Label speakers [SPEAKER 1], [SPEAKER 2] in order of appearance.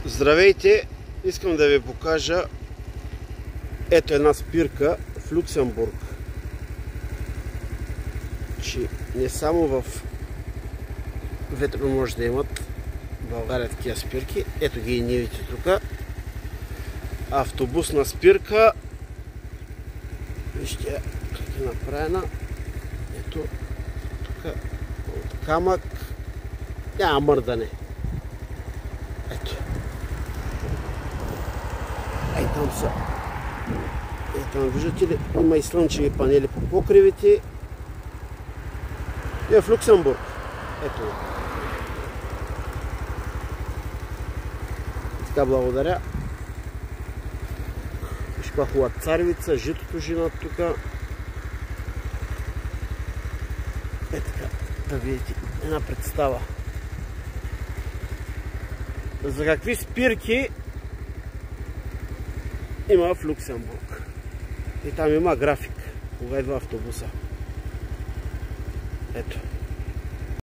[SPEAKER 1] Здравейте! Искам да ви покажа ето една спирка в Люксембург. Че не само в Ветрово може да имат в България такива спирки. Ето ги и нивите тук. Автобусна спирка. Вижте как е направена. Ето тук от камък. Няма мърдане. Ето. Ей там са. Ей там виждате ли? Има и слънчеви панели по покривите. И в Люксембург. Ето. Така, благодаря. Виж каква хубава царевица, житото жена тук. Е така, да видите една представа. За какви спирки има в Люксембург. И там има график, кога идва автобуса. Ето.